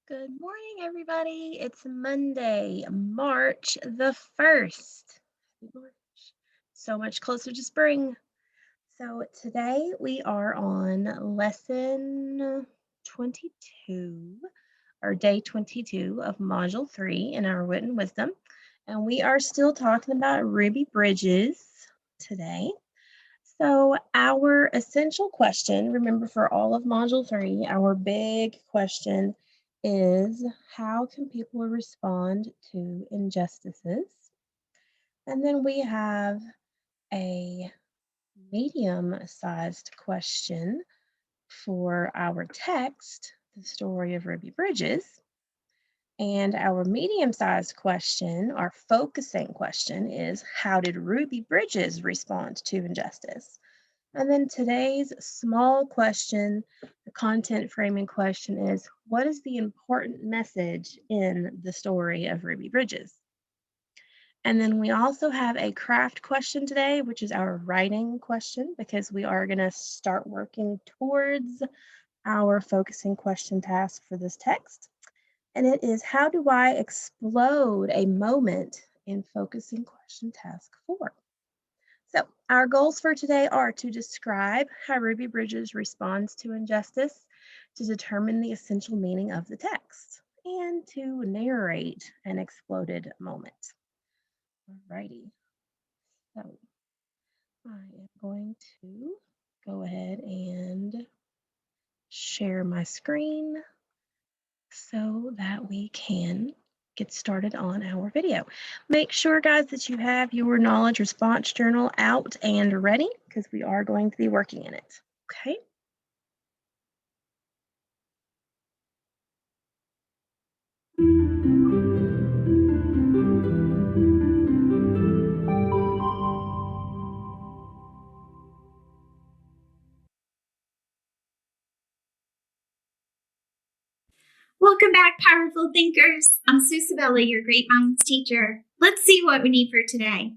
Good morning, everybody. It's Monday, March the 1st. Happy March. So much closer to spring. So today we are on lesson 22, or day 22 of module 3 in our written wisdom. And we are still talking about Ruby Bridges today. So our essential question, remember for all of module 3, our big question is how can people respond to injustices? And then we have a medium-sized question for our text, the story of Ruby Bridges. And our medium-sized question, our focusing question, is how did Ruby Bridges respond to injustice? And then today's small question, the content framing question is, what is the important message in the story of Ruby Bridges? And then we also have a craft question today, which is our writing question, because we are going to start working towards our focusing question task for this text. And it is, how do I explode a moment in focusing question task 4? So our goals for today are to describe how Ruby Bridges responds to injustice, to determine the essential meaning of the text, and to narrate an exploded moment. Alrighty, so I am going to go ahead and share my screen so that we can get started on our video. Make sure, guys, that you have your knowledge response journal out and ready because we are going to be working in it. Okay. Welcome back, powerful thinkers. I'm Sue Sabella, your Great Minds teacher. Let's see what we need for today.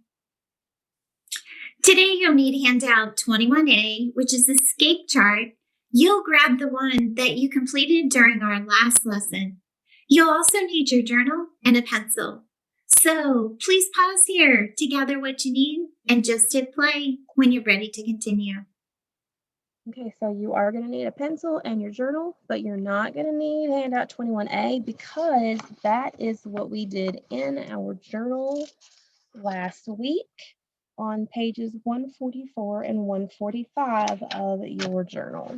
Today, you'll need handout 21A, which is the scape chart. You'll grab the one that you completed during our last lesson. You'll also need your journal and a pencil. So please pause here to gather what you need and just hit play when you're ready to continue. Okay, so you are going to need a pencil and your journal, but you're not going to need handout 21A because that is what we did in our journal last week on pages 144 and 145 of your journal.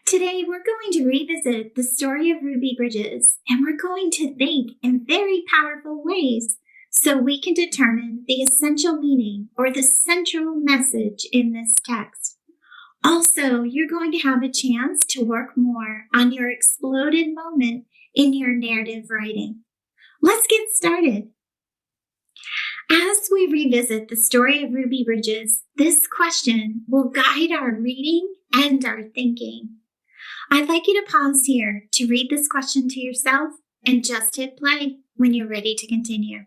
Today, we're going to revisit the story of Ruby Bridges, and we're going to think in very powerful ways so we can determine the essential meaning or the central message in this text. Also, you're going to have a chance to work more on your exploded moment in your narrative writing. Let's get started. As we revisit the story of Ruby Bridges, this question will guide our reading and our thinking. I'd like you to pause here to read this question to yourself and just hit play when you're ready to continue.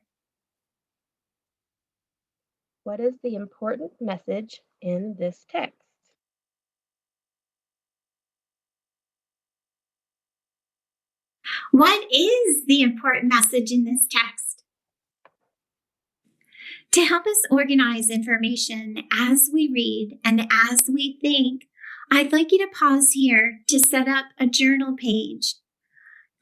What is the important message in this text? What is the important message in this text? To help us organize information as we read and as we think, I'd like you to pause here to set up a journal page.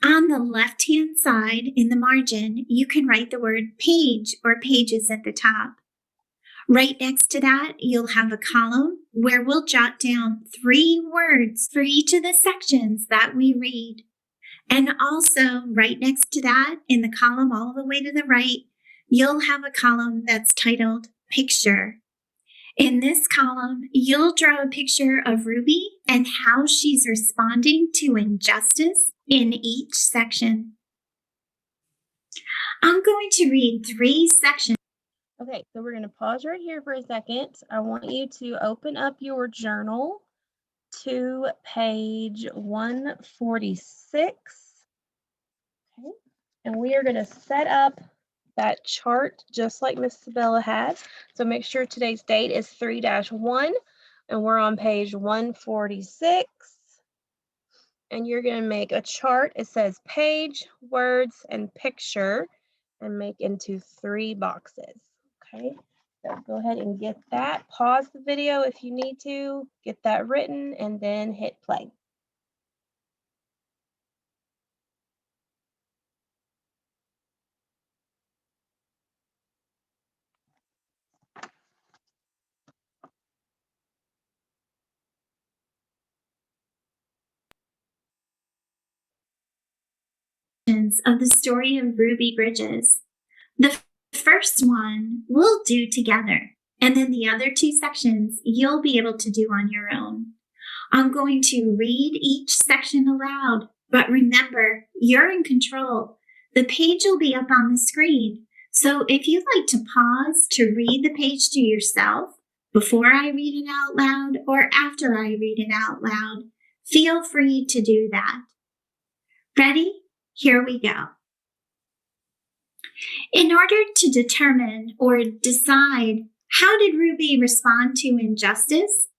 On the left-hand side in the margin, you can write the word page or pages at the top. Right next to that, you'll have a column where we'll jot down 3 words for each of the sections that we read. And also, right next to that, in the column all the way to the right, you'll have a column that's titled Picture. In this column, you'll draw a picture of Ruby and how she's responding to injustice in each section. I'm going to read 3 sections. Okay, so we're going to pause right here for a second. I want you to open up your journal to page 146. Okay, and we are going to set up that chart just like Miss Sabella has. So make sure today's date is 3-1 and we're on page 146. And you're going to make a chart. It says page, words, and picture and make into 3 boxes. Okay, so go ahead and get that. Pause the video if you need to, get that written, and then hit play. Of the story of Ruby Bridges. The first one we'll do together, and then the other 2 sections you'll be able to do on your own. I'm going to read each section aloud, but remember, you're in control. The page will be up on the screen. So if you'd like to pause to read the page to yourself before I read it out loud or after I read it out loud, feel free to do that. Ready? Here we go. In order to determine or decide how did Ruby respond to injustice,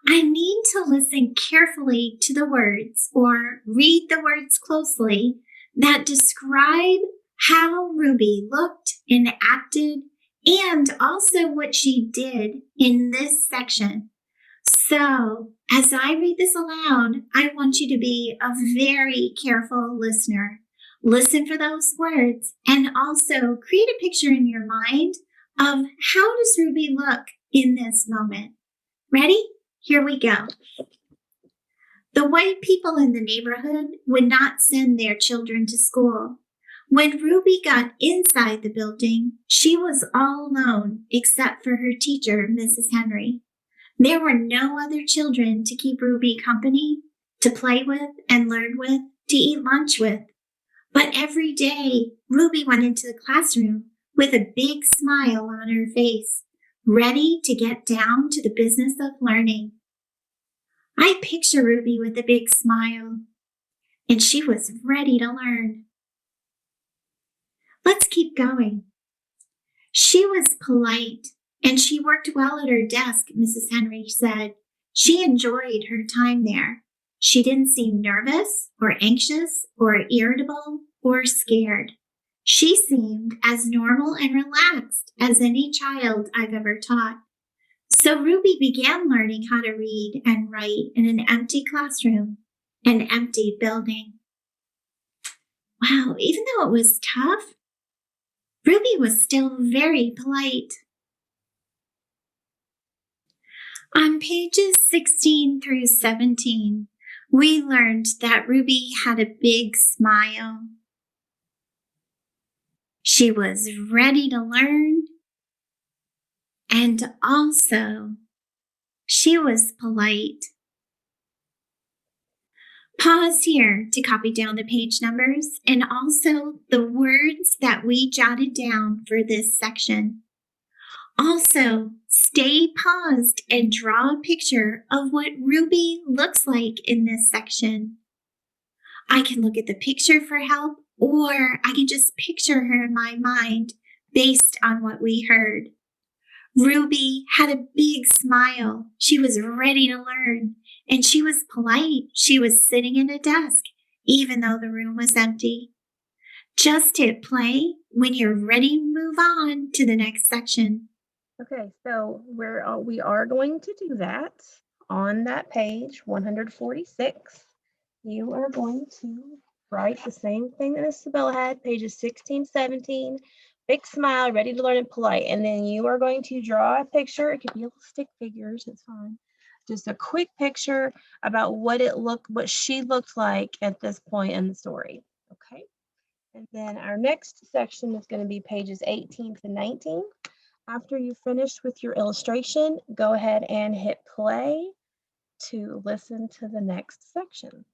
I need to listen carefully to the words or read the words closely that describe how Ruby looked and acted and also what she did in this section. So, as I read this aloud, I want you to be a very careful listener. Listen for those words and also create a picture in your mind of how does Ruby look in this moment. Ready? Here we go. The white people in the neighborhood would not send their children to school. When Ruby got inside the building, she was all alone except for her teacher, Mrs. Henry. There were no other children to keep Ruby company, to play with and learn with, to eat lunch with. But every day, Ruby went into the classroom with a big smile on her face, ready to get down to the business of learning. I picture Ruby with a big smile, and she was ready to learn. Let's keep going. She was polite, and she worked well at her desk, Mrs. Henry said. She enjoyed her time there. She didn't seem nervous or anxious or irritable or scared. She seemed as normal and relaxed as any child I've ever taught. So Ruby began learning how to read and write in an empty classroom, an empty building. Wow, even though it was tough, Ruby was still very polite. On pages 16 through 17, we learned that Ruby had a big smile. She was ready to learn, and also she was polite. Pause here to copy down the page numbers and also the words that we jotted down for this section. Also, stay paused and draw a picture of what Ruby looks like in this section. I can look at the picture for help, or I can just picture her in my mind based on what we heard. Ruby had a big smile. She was ready to learn, and she was polite. She was sitting at a desk, even though the room was empty. Just hit play when you're ready to move on to the next section. Okay, so we are going to do that on that page 146. You are going to write the same thing that Isabella had, pages 16, 17, big smile, ready to learn and polite. And then you are going to draw a picture. It could be little stick figures, it's fine. Just a quick picture about what she looked like at this point in the story. Okay. And then our next section is going to be pages 18 to 19. After you finish with your illustration, go ahead and hit play to listen to the next section.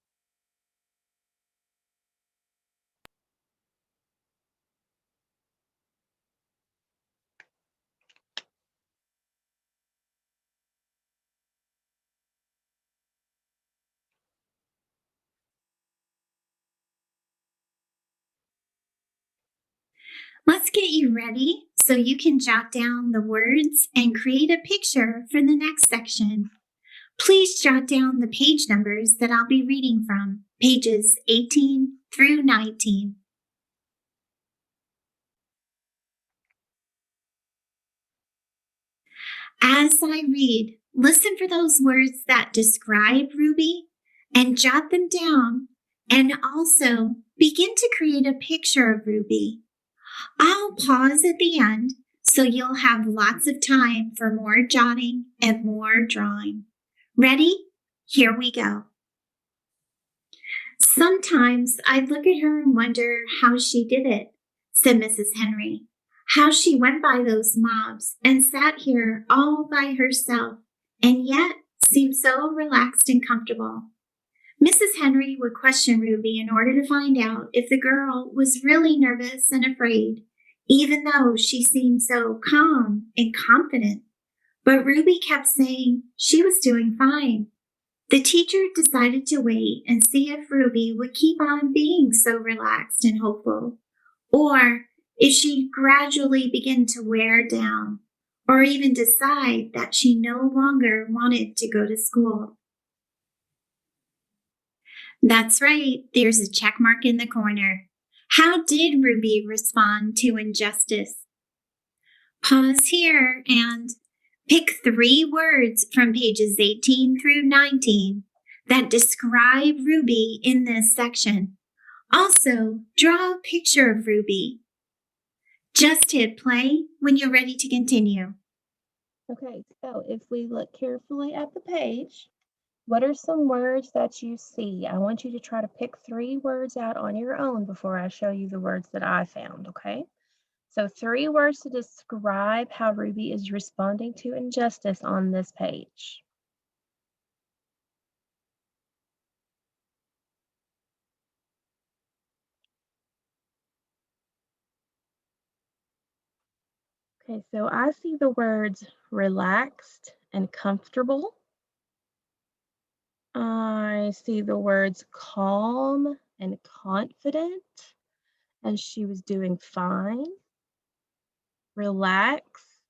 Let's get you ready so you can jot down the words and create a picture for the next section. Please jot down the page numbers that I'll be reading from, pages 18 through 19. As I read, listen for those words that describe Ruby and jot them down, and also begin to create a picture of Ruby. I'll pause at the end so you'll have lots of time for more jotting and more drawing. Ready? Here we go. Sometimes I look at her and wonder how she did it, said Mrs. Henry. How she went by those mobs and sat here all by herself and yet seemed so relaxed and comfortable. Mrs. Henry would question Ruby in order to find out if the girl was really nervous and afraid, even though she seemed so calm and confident. But Ruby kept saying she was doing fine. The teacher decided to wait and see if Ruby would keep on being so relaxed and hopeful, or if she'd gradually begin to wear down, or even decide that she no longer wanted to go to school. That's right, there's a check mark in the corner. How did Ruby respond to injustice? Pause here and pick 3 words from pages 18 through 19 that describe Ruby in this section. Also, draw a picture of Ruby. Just hit play when you're ready to continue. Okay, so if we look carefully at the page, what are some words that you see? I want you to try to pick 3 words out on your own before I show you the words that I found, okay? So 3 words to describe how Ruby is responding to injustice on this page. Okay, so I see the words relaxed and comfortable. I see the words calm and confident, and she was doing fine. Relaxed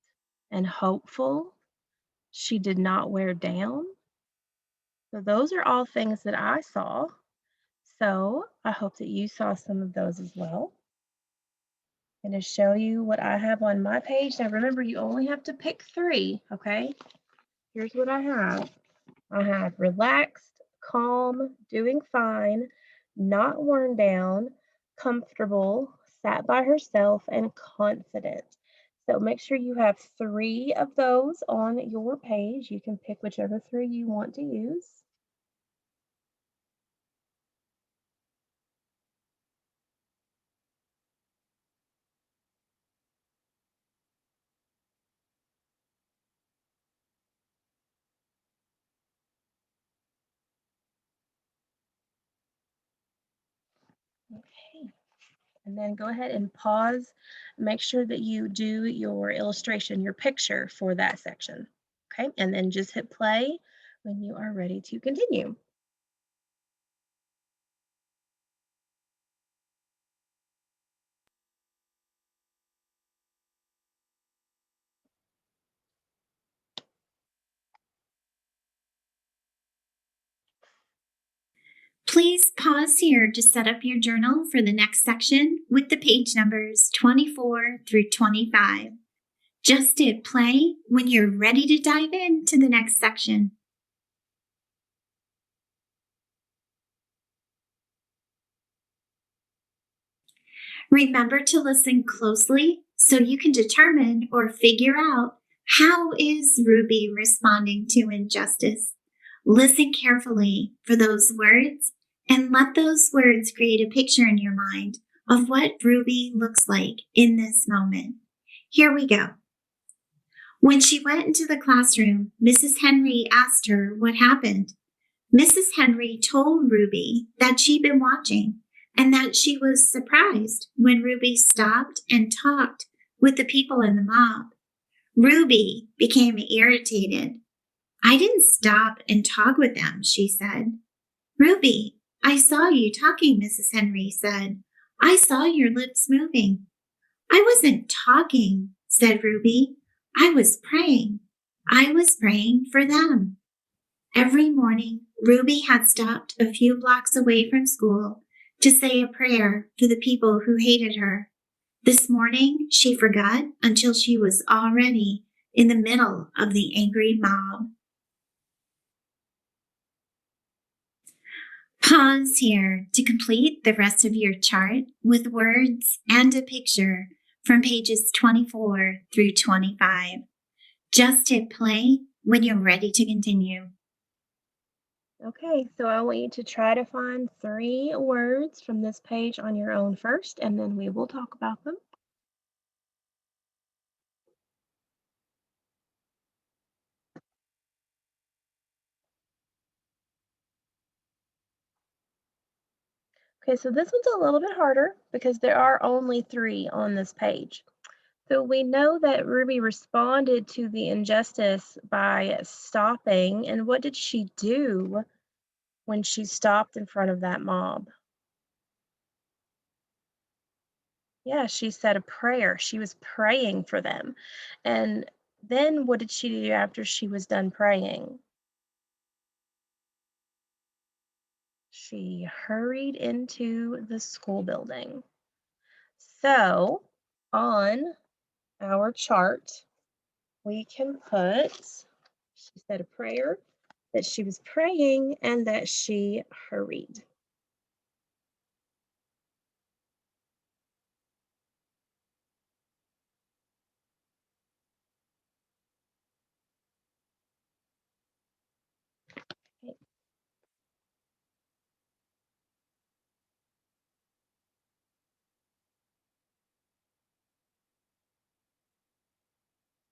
and hopeful. She did not wear down. So those are all things that I saw. So I hope that you saw some of those as well. I'm going to show you what I have on my page. Now remember, you only have to pick 3, okay? Here's what I have. I have relaxed, calm, doing fine, not worn down, comfortable, sat by herself, and confident. So make sure you have 3 of those on your page. You can pick whichever 3 you want to use. Okay. And then go ahead and pause. Make sure that you do your illustration, your picture for that section. Okay. And then just hit play when you are ready to continue. Please pause here to set up your journal for the next section with the page numbers 24 through 25. Just hit play when you're ready to dive into the next section. Remember to listen closely so you can determine or figure out how is Ruby responding to injustice. Listen carefully for those words and let those words create a picture in your mind of what Ruby looks like in this moment. Here we go. When she went into the classroom, Mrs. Henry asked her what happened. Mrs. Henry told Ruby that she'd been watching and that she was surprised when Ruby stopped and talked with the people in the mob. Ruby became irritated. I didn't stop and talk with them, she said. Ruby, I saw you talking, Mrs. Henry said. I saw your lips moving. I wasn't talking, said Ruby. I was praying. I was praying for them. Every morning, Ruby had stopped a few blocks away from school to say a prayer for the people who hated her. This morning, she forgot until she was already in the middle of the angry mob. Pause here to complete the rest of your chart with words and a picture from pages 24 through 25. Just hit play when you're ready to continue. Okay, so I want you to try to find 3 words from this page on your own first, and then we will talk about them. Okay, so this one's a little bit harder because there are only 3 on this page. So we know that Ruby responded to the injustice by stopping. And what did she do when she stopped in front of that mob? Yeah, she said a prayer. She was praying for them. And then what did she do after she was done praying? She hurried into the school building. So on our chart, we can put, she said a prayer, that she was praying, and that she hurried. Okay,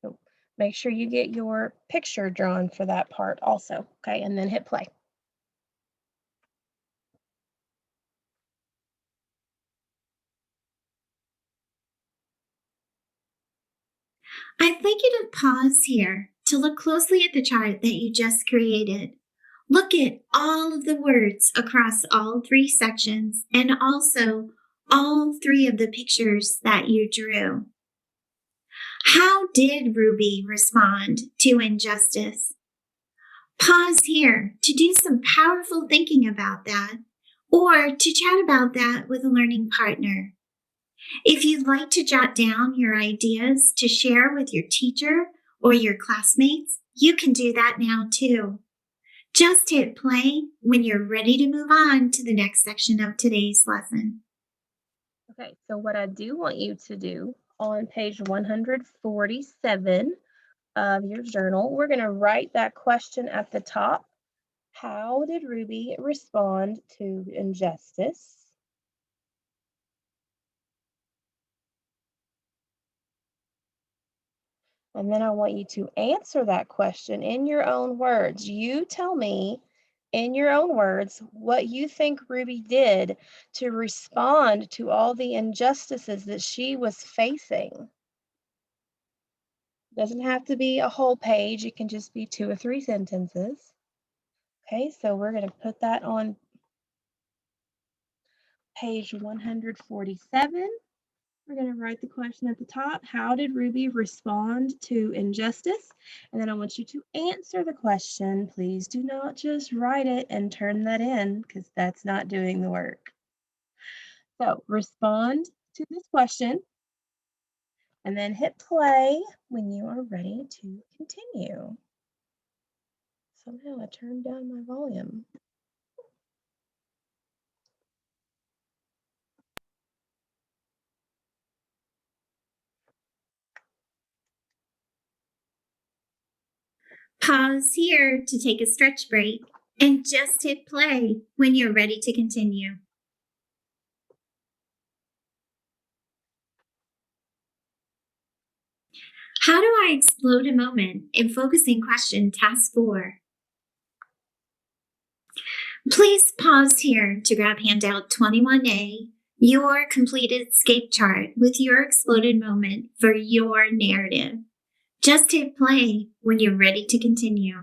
so make sure you get your picture drawn for that part also, okay, and then hit play. I'd like you to pause here to look closely at the chart that you just created. Look at all of the words across all 3 sections and also all 3 of the pictures that you drew. How did Ruby respond to injustice? Pause here to do some powerful thinking about that or to chat about that with a learning partner. If you'd like to jot down your ideas to share with your teacher or your classmates, you can do that now too. Just hit play when you're ready to move on to the next section of today's lesson. Okay, so what I do want you to do on page 147 of your journal, we're going to write that question at the top. How did Ruby respond to injustice? And then I want you to answer that question in your own words. You tell me in your own words what you think Ruby did to respond to all the injustices that she was facing. Doesn't have to be a whole page, it can just be 2 or 3 sentences. Okay, so we're going to put that on page 147. We're going to write the question at the top. How did Ruby respond to injustice? And then I want you to answer the question. Please do not just write it and turn that in because that's not doing the work. So respond to this question and then hit play when you are ready to continue. Somehow I turned down my volume. Pause here to take a stretch break and just hit play when you're ready to continue. How do I explode a moment in focusing question task 4? Please pause here to grab handout 21A, your completed escape chart with your exploded moment for your narrative. Just hit play when you're ready to continue.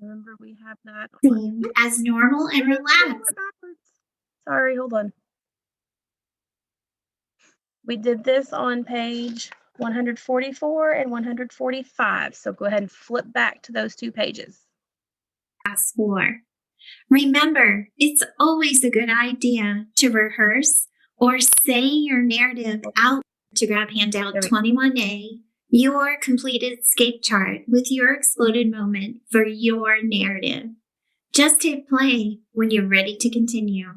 Remember, we have that on. Seemed as normal and I went relaxed. backwards. Sorry, hold on. We did this on page 144 and 145. So go ahead and flip back to those 2 pages. Task 4. Remember, it's always a good idea to rehearse or say your narrative out to grab handout 21A, your completed escape chart with your exploded moment for your narrative. Just hit play when you're ready to continue.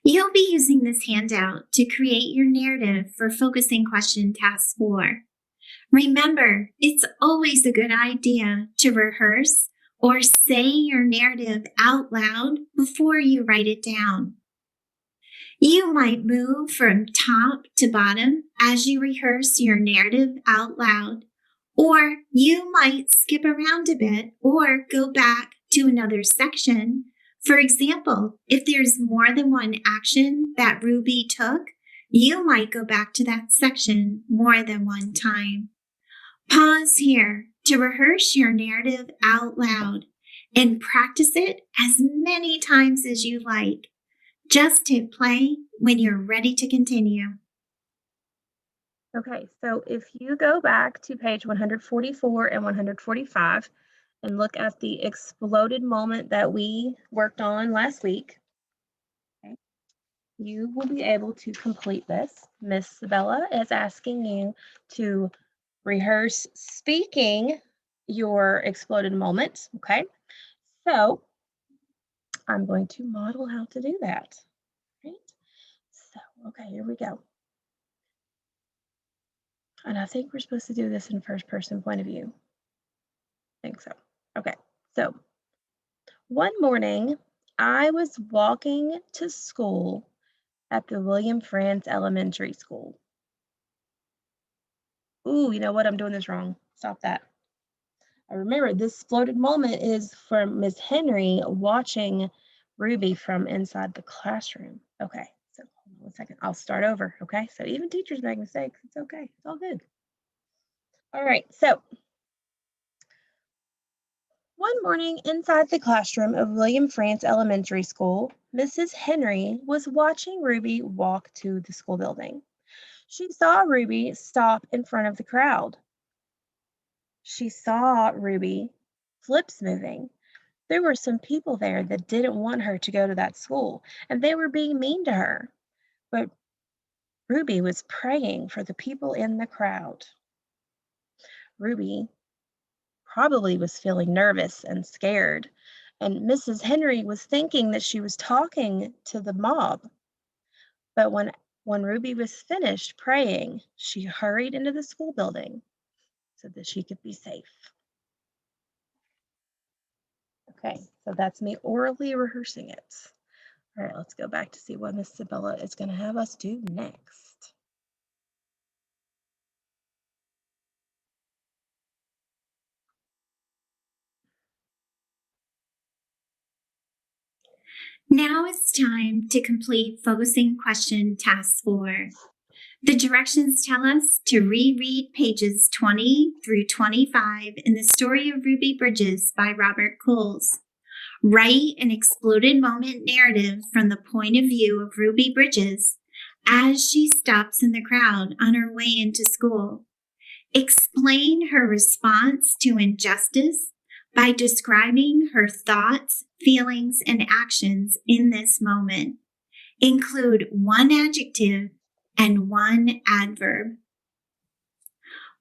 You'll be using this handout to create your narrative for focusing question task 4. Remember, it's always a good idea to rehearse or say your narrative out loud before you write it down. You might move from top to bottom as you rehearse your narrative out loud, or you might skip around a bit or go back to another section. For example, if there's more than one action that Ruby took, you might go back to that section more than one time. Pause here to rehearse your narrative out loud and practice it as many times as you like. Just hit play when you're ready to continue. Okay, so if you go back to page 144 and 145 and look at the exploded moment that we worked on last week, okay, you will be able to complete this. Miss Sabella is asking you to rehearse speaking your exploded moment, okay? So I'm going to model how to do that, right? So, okay, here we go. And I think we're supposed to do this in first person point of view. I think so. Okay, so one morning I was walking to school at the William Franz Elementary School. Ooh, you know what? I'm doing this wrong. Stop that. I remember this floated moment is from Miss Henry watching Ruby from inside the classroom. Okay, so hold on 1 second. I'll start over. Okay, so even teachers make mistakes. It's okay. It's all good. All right, so one morning inside the classroom of William Frantz Elementary School, Mrs. Henry was watching Ruby walk to the school building. She saw Ruby stop in front of the crowd. She saw Ruby lips moving. There were some people there that didn't want her to go to that school, and they were being mean to her. But Ruby was praying for the people in the crowd. Ruby probably was feeling nervous and scared, and Mrs. Henry was thinking that she was talking to the mob. But when Ruby was finished praying, she hurried into the school building so that she could be safe. Okay, so that's me orally rehearsing it. All right, let's go back to see what Miss Sabella is going to have us do next. Now it's time to complete focusing question task 4. The directions tell us to reread pages 20 through 25 in The Story of Ruby Bridges by Robert Coles. Write an exploded moment narrative from the point of view of Ruby Bridges as she stops in the crowd on her way into school. Explain her response to injustice by describing her thoughts, feelings, and actions in this moment. Include one adjective and one adverb.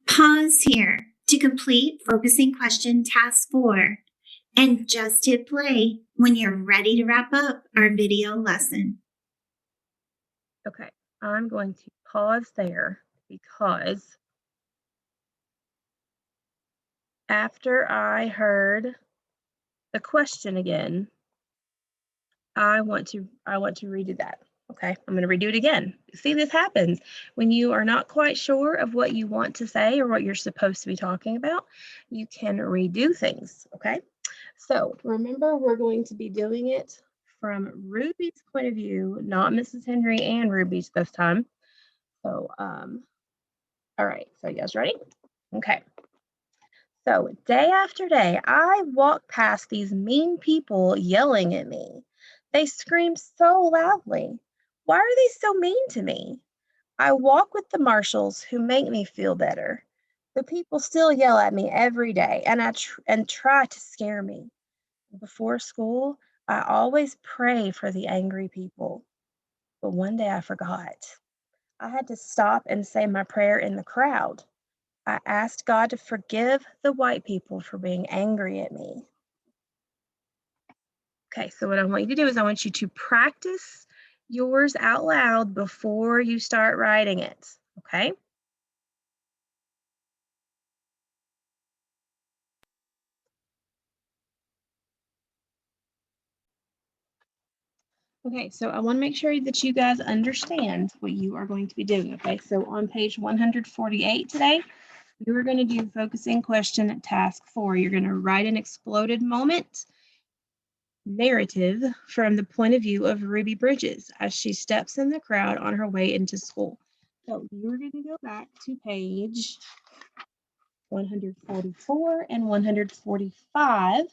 Pause here to complete focusing question task 4 and just hit play when you're ready to wrap up our video lesson. Okay, I'm going to pause there because after I heard the question again, I want to redo that. Okay, I'm going to redo it again. See, this happens when you are not quite sure of what you want to say or what you're supposed to be talking about. You can redo things. Okay, so remember, we're going to be doing it from Ruby's point of view, not Mrs. Henry and Ruby's this time. So, all right. So, you guys ready? Okay. So, day after day, I walk past these mean people yelling at me. They scream so loudly. Why are they so mean to me? I walk with the marshals who make me feel better. The people still yell at me every day and try to scare me. Before school, I always pray for the angry people. But one day I forgot. I had to stop and say my prayer in the crowd. I asked God to forgive the white people for being angry at me. Okay, so what I want you to do is I want you to practice yours out loud before you start writing it. Okay? Okay, so I want to make sure that you guys understand what you are going to be doing. Okay, so on page 148 today, you are going to do focusing question task 4. You're going to write an exploded moment narrative from the point of view of Ruby Bridges as she steps in the crowd on her way into school. So you're going to go back to page 144 and 145.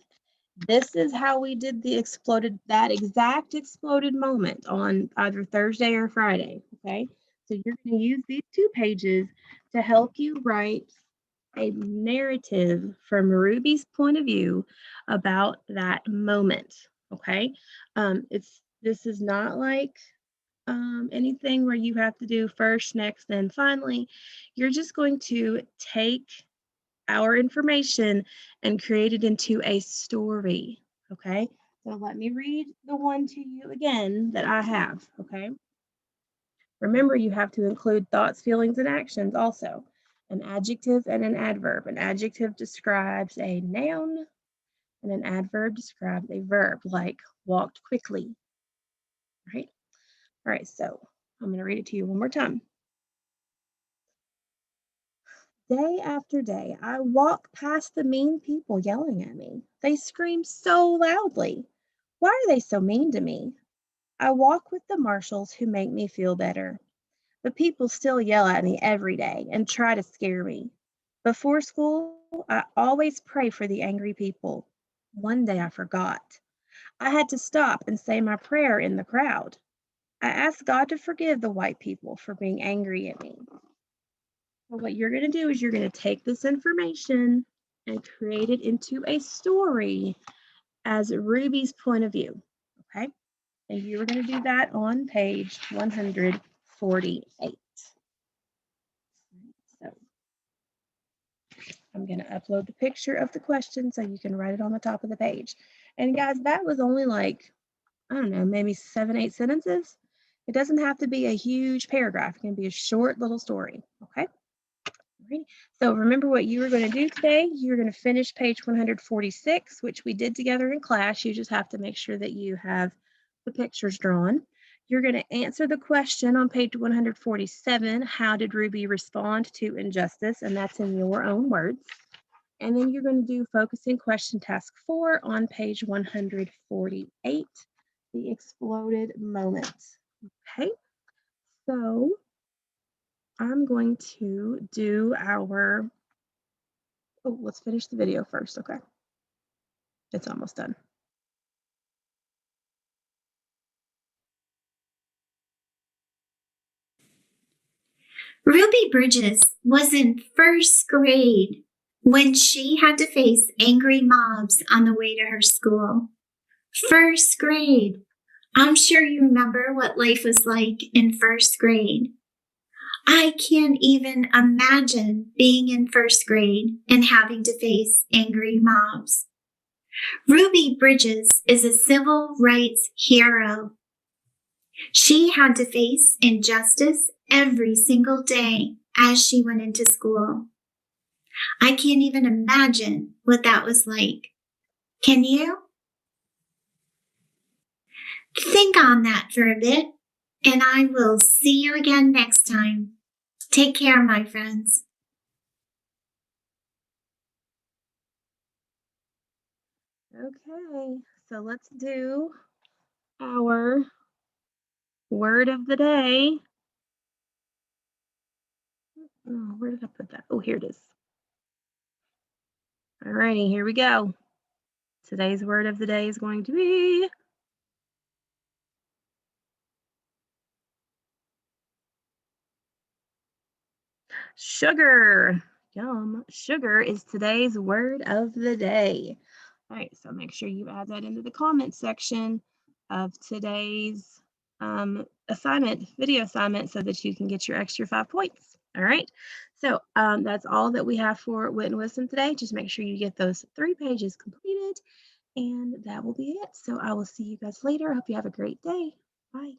This is how we did that exact exploded moment on either Thursday or Friday. Okay. So you're going to use these 2 pages to help you write a narrative from Ruby's point of view about that moment. Okay. This is not like anything where you have to do first, next, then finally. You're just going to take our information and create it into a story. Okay. So let me read the one to you again that I have. Okay. Remember, you have to include thoughts, feelings, and actions also. An adjective and an adverb. An adjective describes a noun, and an adverb describes a verb, like walked quickly. Right? All right, so I'm going to read it to you one more time. Day after day, I walk past the mean people yelling at me. They scream so loudly. Why are they so mean to me? I walk with the marshals who make me feel better. The people still yell at me every day and try to scare me. Before school, I always pray for the angry people. One day I forgot. I had to stop and say my prayer in the crowd. I asked God to forgive the white people for being angry at me. So what you're going to do is you're going to take this information and create it into a story as Ruby's point of view. Okay? And you're going to do that on page 148. So I'm going to upload the picture of the question so you can write it on the top of the page. And guys, that was only like, I don't know, maybe 7, 8 sentences. It doesn't have to be a huge paragraph. It can be a short little story. Okay. Right. So remember what you were going to do today. You're going to finish page 146, which we did together in class. You just have to make sure that you have the pictures drawn. You're going to answer the question on page 147. How did Ruby respond to injustice? And that's in your own words. And then you're going to do focusing question task 4 on page 148, the exploded moment. Okay, so I'm going to do let's finish the video first. Okay, it's almost done. Ruby Bridges was in first grade when she had to face angry mobs on the way to her school. First grade. I'm sure you remember what life was like in first grade. I can't even imagine being in first grade and having to face angry mobs. Ruby Bridges is a civil rights hero. She had to face injustice every single day as she went into school. I can't even imagine what that was like. Can you? Think on that for a bit, and I will see you again next time. Take care, my friends. Okay, so let's do our word of the day. Oh, where did I put that? Oh, here it is. Alrighty, here we go. Today's word of the day is going to be sugar. Yum. Sugar is today's word of the day. All right, so make sure you add that into the comment section of today's assignment, video assignment, so that you can get your extra 5 points. All right, so that's all that we have for Wit and Wisdom today. Just make sure you get those 3 pages completed, and that will be it. So I will see you guys later. I hope you have a great day. Bye.